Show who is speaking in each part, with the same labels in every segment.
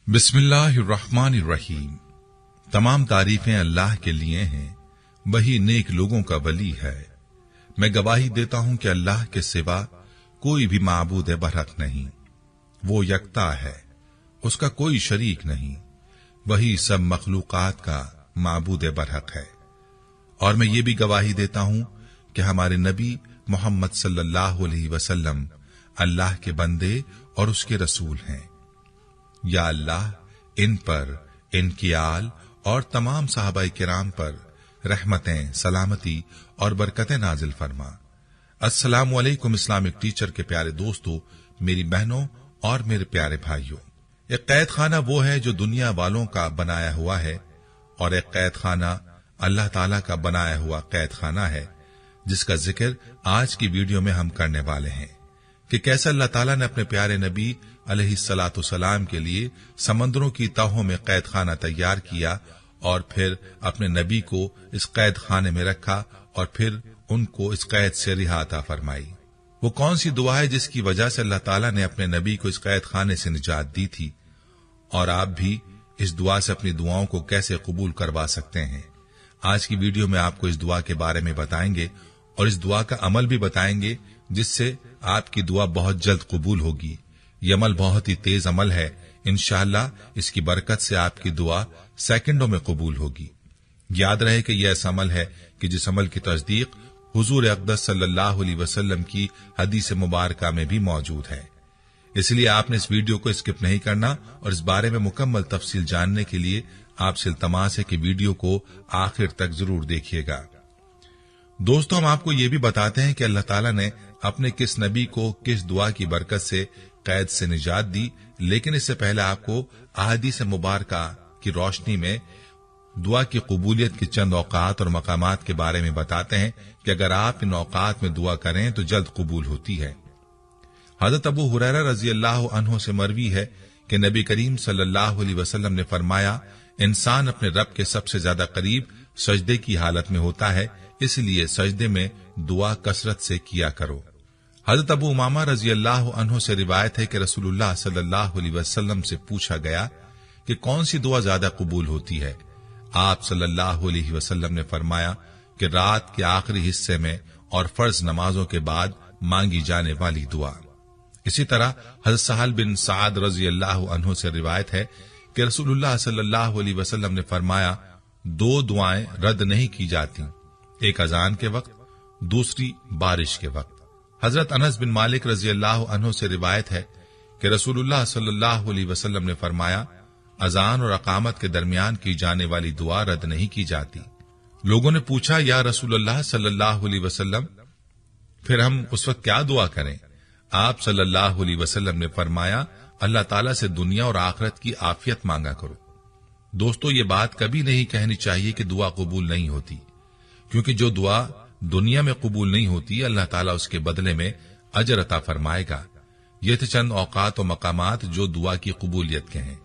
Speaker 1: बिस्मिल्लाहिर्रहमानिर्रहीम। तमाम तारीफें अल्लाह के लिए हैं, वही नेक लोगों का वली है। मैं गवाही देता हूं कि अल्लाह के सिवा कोई भी माबूद बरहक नहीं। वो यकता है, उसका कोई शरीक नहीं। वही सब मखलूकात का माबूद बरहक है। और मैं ये भी गवाही देता हूं कि हमारे नबी मोहम्मद सल्लल्लाहु अलैहि वसल्लम अल्लाह के बंदे और उसके रसूल हैं। या अल्लाह इन पर, इनकी आल और तमाम सहाबाए किराम पर रहमतें, सलामती और बरकतें नाजिल फरमा। अस्सलामु अलैकुम इस्लामिक टीचर के प्यारे दोस्तों, मेरी बहनों और मेरे प्यारे भाइयों। एक कैद खाना वो है जो दुनिया वालों का बनाया हुआ है, और एक कैद खाना अल्लाह ताला का बनाया हुआ कैद खाना है, जिसका जिक्र आज की वीडियो में हम करने वाले हैं कि कैसे अल्लाह ताला ने अपने प्यारे नबी अलैहिस्सलातु सलाम के लिए समंदरों की तहों में कैद खाना तैयार किया और फिर अपने नबी को इस कैद खाने में रखा और फिर उनको इस कैद से रिहा अता फरमाई। वो कौन सी दुआ है जिसकी वजह से अल्लाह ताला ने अपने नबी को इस कैद खाने से निजात दी थी, और आप भी इस दुआ से अपनी दुआओं को कैसे कबूल करवा सकते हैं। आज की वीडियो में आपको इस दुआ के बारे में बताएंगे और इस दुआ का अमल भी बताएंगे, जिससे आपकी दुआ बहुत जल्द कबूल होगी। ये अमल बहुत ही तेज अमल है। इंशाअल्लाह इसकी बरकत से आपकी दुआ सेकंडों में कबूल होगी। याद रहे कि यह ऐसा अमल है कि जिस अमल की तस्दीक हुजूर अक़दस सल्लल्लाहु अलैहि वसल्लम की हदीस मुबारका में भी मौजूद है। इसलिए आपने इस वीडियो को स्किप नहीं करना, और इस बारे में मुकम्मल तफसील जानने के लिए आपसे इल्तमास है कि वीडियो को आखिर तक जरूर देखिएगा। दोस्तों, हम आपको ये भी बताते हैं कि अल्लाह ताला ने अपने किस नबी को किस दुआ की बरकत से कैद से निजात दी, लेकिन इससे पहले आपको अहादीस मुबारका की रोशनी में दुआ की कबूलियत के चंद औकात और मकामात के बारे में बताते हैं कि अगर आप इन औकात में दुआ करें तो जल्द कबूल होती है। हजरत अबू हुरैरा रजी अल्लाह अन्हु से मरवी है कि नबी करीम सल्लल्लाहु अलैहि वसल्लम ने फरमाया, इंसान अपने रब के सबसे ज्यादा करीब सजदे की हालत में होता है, इसलिए सजदे में दुआ कसरत से किया करो। हजरत अबू उमामा रजी अल्लाह अन्हु से रिवायत है कि रसूलुल्लाह सल्लल्लाहु अलैहि वसल्लम से पूछा गया कि कौन सी दुआ ज्यादा कबूल होती है। आप सल्लल्लाहु अलैहि वसल्लम ने फरमाया कि रात के आखिरी हिस्से में और फर्ज नमाजों के बाद मांगी जाने वाली दुआ। इसी तरह हजरत सहल बिन साद रजी अल्लाह अन्हु से रिवायत है कि रसूलुल्लाह सल्लल्लाहु अलैहि वसल्लम ने फरमाया, दो दुआएं रद्द नहीं की जाती, एक अजान के वक्त, दूसरी बारिश के वक्त। हजरत अनस बिन मालिक रजी अल्लाह अन्हु से रिवायत है कि रसूलुल्लाह सल्लल्लाहु अलैहि वसल्लम ने फरमाया, अजान और अकामत के दरमियान की जाने वाली दुआ रद्द नहीं की जाती। लोगों ने पूछा, या रसूलुल्लाह सल्लल्लाहु अलैहि वसल्लम, फिर हम उस वक्त क्या दुआ करें? आप सल्लल्लाहु अलैहि वसल्लम ने फरमाया, अल्लाह ताला से दुनिया और आखिरत की आफियत मांगा करो। दोस्तों, ये बात कभी नहीं कहनी चाहिए कि दुआ कबूल नहीं होती, क्योंकि जो दुआ दुनिया में कबूल नहीं होती, अल्लाह ताला उसके बदले में अजर अता फरमाएगा। ये थे चंद औकात और मकामात जो दुआ की कबूलियत के हैं।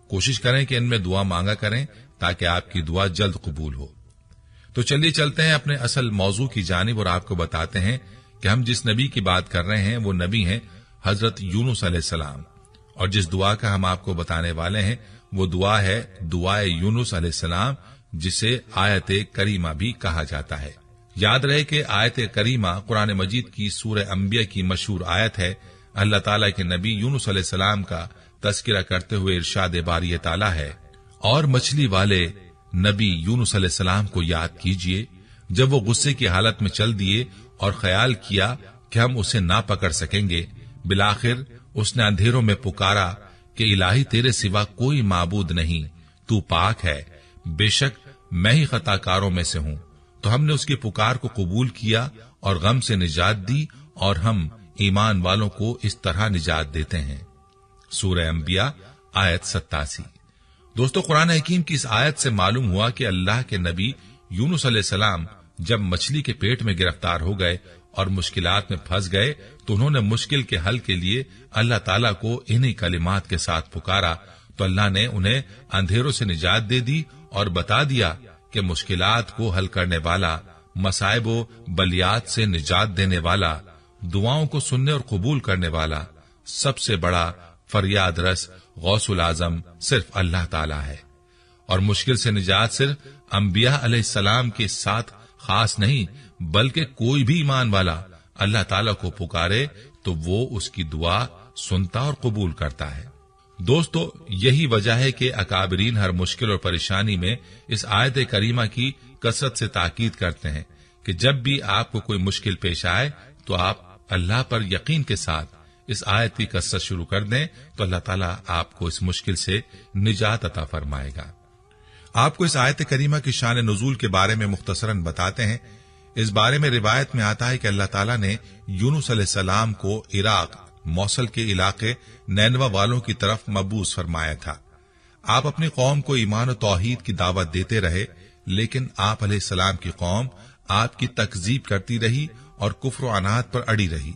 Speaker 1: कोशिश करें कि इनमें दुआ मांगा करें ताकि आपकी दुआ जल्द कबूल हो। तो चलिए चलते हैं अपने असल मौजू की जानिब और आपको बताते हैं कि हम जिस नबी की बात कर रहे हैं वो नबी हैं हजरत यूनुस अलैहिस्सलाम, और जिस दुआ का हम आपको बताने वाले हैं वो दुआ है दुआए यूनुस अलैहिस्सलाम, जिसे आयत करीमा भी कहा जाता है। याद रहे कि आयत करीमा कुरान मजीद की सूरह अंबिया की मशहूर आयत है। अल्लाह ताला के नबी यूनुस अलैहिस्सलाम का तस्किरा करते हुए इरशाद बारी ताला है, और मछली वाले नबी यूनुस अलैहिस्सलाम को याद कीजिए जब वो गुस्से की हालत में चल दिए और ख्याल किया कि हम उसे ना पकड़ सकेंगे। बिलाखिर उसने अंधेरों में पुकारा कि इलाही तेरे सिवा कोई माबूद नहीं, तू पाक है, बेशक मैं ही खताकारों में से हूं। तो हमने उसकी पुकार को कबूल किया और गम से निजात दी, और हम ईमान वालों को इस तरह निजात देते हैं। सूरह अंबिया आयत 87। दोस्तों, कुरान हकीम की इस आयत से मालूम हुआ कि अल्लाह के नबी यूनुस अलैहिस्सलाम जब मछली के पेट में गिरफ्तार हो गए और मुश्किलात में फंस गए, तो उन्होंने मुश्किल के हल के लिए अल्लाह ताला को इन्हीं कलिमात के साथ पुकारा, तो अल्लाह ने उन्हें अंधेरों से निजात दे दी और बता दिया कि मुश्किलात को हल करने वाला, मसाइब व बलियात से निजात देने वाला, दुआओं को सुनने और कबूल करने वाला, सबसे बड़ा फरियाद रस गौसुल आजम सिर्फ अल्लाह ताला है, और मुश्किल से निजात सिर्फ अंबिया अलैहिस्सलाम के साथ खास नहीं, बल्कि कोई भी ईमान वाला अल्लाह ताला को पुकारे तो वो उसकी दुआ सुनता और कबूल करता है। दोस्तों, यही वजह है कि अकाबरीन हर मुश्किल और परेशानी में इस आयत करीमा की कसरत से ताकीद करते हैं कि जब भी आपको कोई मुश्किल पेश आए तो आप अल्लाह पर यकीन के साथ इस आयत की कसरत शुरू कर दें तो अल्लाह ताला आपको इस मुश्किल से निजात अता फरमाएगा। आपको इस आयत करीमा की शान नुज़ूल के बारे में मुख्तसरन बताते हैं। इस बारे में रिवायत में आता है कि अल्लाह ताला ने यूनुस अलैहिस्सलाम को इराक मौसल के इलाके नैनवा वालों की तरफ मबूस फरमाया था। आप अपनी कौम को ईमान और तौहीद की दावत देते रहे, लेकिन आप अलैहिस्सलाम की कौम आपकी तकजीब करती रही और कुफ्र और अनात पर अड़ी रही।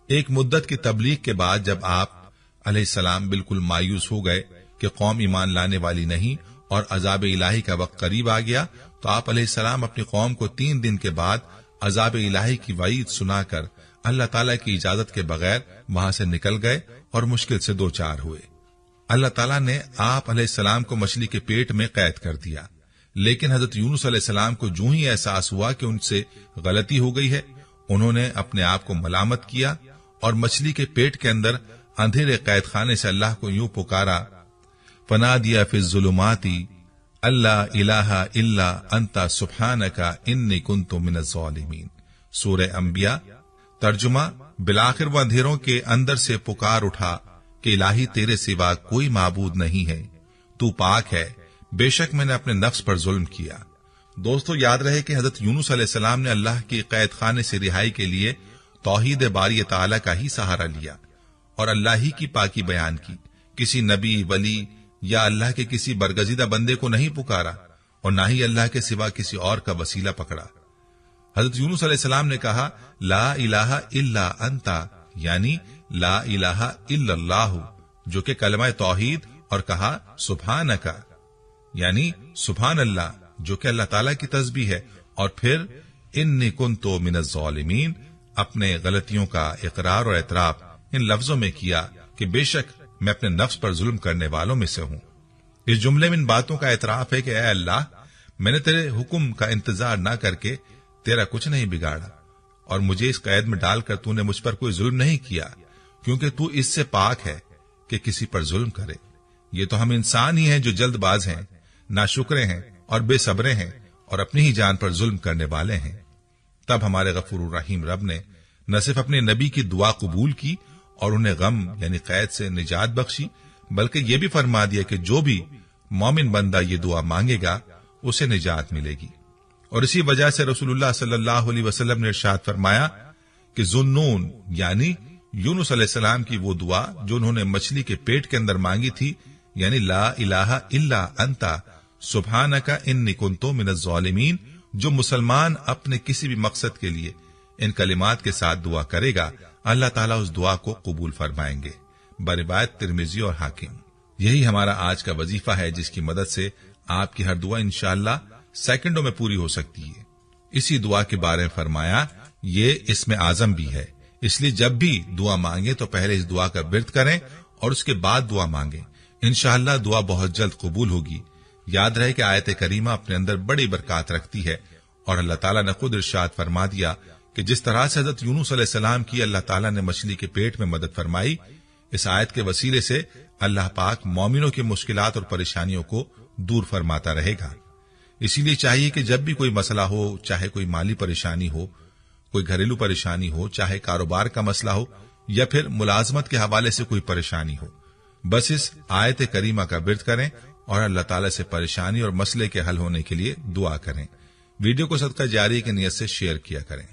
Speaker 1: एक मुद्दत की तबलीग के बाद जब आप अलैहिस्सलाम बिल्कुल मायूस हो गए कि कौम ईमान लाने वाली नहीं और अजाब इलाही का वक्त करीब आ गया, तो आप अलैहिस्सलाम अपनी कौम को 3 दिन के बाद अजाब इलाही की वईद सुनाकर अल्लाह ताला की इजाजत के बगैर वहां से निकल गए और मुश्किल से 2-4 हुए। अल्लाह ताला ने आप अलैहिस्सलाम को मछली के पेट में कैद कर दिया, लेकिन हजरत यूनुस अलैहिस्सलाम को जो ही एहसास हुआ कि उनसे गलती हो गई है, उन्होंने अपने आप को मलामत किया और मछली के पेट के अंदर अंधेरे कैद खाने से अल्लाह को यूं पुकारा, फनादिया फिज़्ज़ुलुमाती अल्ला इलाहा इल्ला अंता सुब्हानका इन्नी कुन्तु मिनज़्ज़ालिमीन। सूरह अंबिया। तर्जुमा, बिलाखिर वो अंधेरों के अंदर से पुकार उठा कि इलाही तेरे सिवा कोई माबूद नहीं है, तू पाक है, बेशक मैंने अपने नफ्स पर जुल्म किया। दोस्तों, याद रहे कि हजरत यूनुस अलैहिस्सलाम ने अल्लाह के कैद खाने से रिहाई के लिए तौहीद बारी ताला का ही सहारा लिया और अल्लाह ही की पाकी बयान की। किसी नबी, वली या अल्लाह के किसी बरगजीदा बंदे को नहीं पुकारा और ना ही अल्लाह के सिवा किसी और का वसीला पकड़ा। हजरत यूनुस अलैहिस्सलाम ने कहा, ला इलाहा इल्ला अंता, यानी ला इलाहा इल्लल्लाहु, जो कि कलमा तौहीद, और कहा सुब्हानका, यानी सुभान अल्लाह, जो कि अल्लाह ताला की तस्बीह है, और फिर इन्नी कुन्तु मिनज़्ज़ालिमीन, अपने गलतियों का इकरार और एतराफ इन लफ्जों में किया कि बेशक मैं अपने नफ्स पर जुल्म करने वालों में से हूं। इस जुमले में इन बातों का एतराफ है कि ऐ अल्लाह, मैंने तेरे हुक्म का इंतजार न करके तेरा कुछ नहीं बिगाड़ा और मुझे इस कैद में डालकर तूने मुझ पर कोई जुल्म नहीं किया, क्योंकि तू इससे पाक है कि किसी पर जुल्म करे। ये तो हम इंसान ही हैं जो जल्दबाज हैं, नाशुक्रे हैं और बेसब्रे हैं और अपनी ही जान पर जुल्म करने वाले हैं। तब हमारे गफूर रहीम रब ने न सिर्फ अपने नबी की दुआ कबूल की और उन्हें गम यानी कैद से निजात बख्शी, बल्कि यह भी फरमा दिया कि जो भी मोमिन बंदा ये दुआ मांगेगा उसे निजात मिलेगी। और इसी वजह से रसूलुल्लाह सल्लल्लाहु अलैहि वसल्लम ने इरशाद फरमाया कि ज़ुन्नून यानी यूनुस अलैहिस्सलाम की वो दुआ जो उन्होंने मछली के पेट के अंदर मांगी थी, यानी ला इलाहा इल्ला अंता सुब्हानका इन्नी कुन्तु मिनज़्ज़ालिमीन, जो मुसलमान अपने किसी भी मकसद के लिए इन कलिमात के साथ दुआ करेगा, अल्लाह ताला उस दुआ को कबूल फरमाएंगे। बरिवायत तिर्मिज़ी और हाकिम। यही हमारा आज का वजीफा है, जिसकी मदद से आपकी हर दुआ इंशाअल्लाह सेकंडों में पूरी हो सकती है। इसी दुआ के बारे में फरमाया, ये इसमें आजम भी है, इसलिए जब भी दुआ मांगे तो पहले इस दुआ का विर्द करें और उसके बाद दुआ मांगे। इंशाअल्लाह दुआ बहुत जल्द कबूल होगी। याद रहे कि आयत करीमा अपने अंदर बड़ी बरकत रखती है और अल्लाह ताला ने खुद इरशाद फरमा दिया कि जिस तरह से हजरत यूनुस अलैहिस्सलाम की अल्लाह ताला ने मछली के पेट में मदद फरमाई, इस आयत के वसीले से अल्लाह पाक मोमिनों की मुश्किलात और परेशानियों को दूर फरमाता रहेगा। इसीलिए चाहिए कि जब भी कोई मसला हो, चाहे कोई माली परेशानी हो, कोई घरेलू परेशानी हो, चाहे कारोबार का मसला हो या फिर मुलाजमत के हवाले से कोई परेशानी हो, बस इस आयत करीमा का विर्द करें और अल्लाह ताला से परेशानी और मसले के हल होने के लिए दुआ करें। वीडियो को सदका जारी की नियत से शेयर किया करें।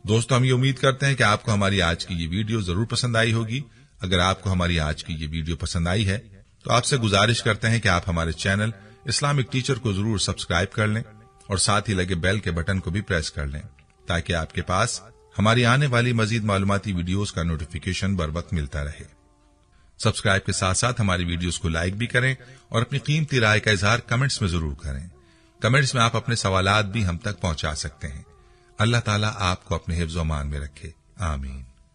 Speaker 1: दोस्तों, हम ये उम्मीद करते हैं कि आपको हमारी आज की ये वीडियो जरूर पसंद आई होगी। अगर आपको हमारी आज की ये वीडियो पसंद आई है तो आपसे गुजारिश करते हैं कि आप हमारे चैनल इस्लामिक टीचर को जरूर सब्सक्राइब कर लें और साथ ही लगे बेल के बटन को भी प्रेस कर लें, ताकि आपके पास हमारी आने वाली मजीद मालूमाती वीडियोस का नोटिफिकेशन बर वक्त मिलता रहे। सब्सक्राइब के साथ साथ हमारी वीडियोस को लाइक भी करें और अपनी कीमती राय का इजहार कमेंट्स में जरूर करें। कमेंट्स में आप अपने सवालात भी हम तक पहुंचा सकते हैं। अल्लाह ताला आपको अपने हिफ्ज़-ओ-अमान में रखे। आमीन।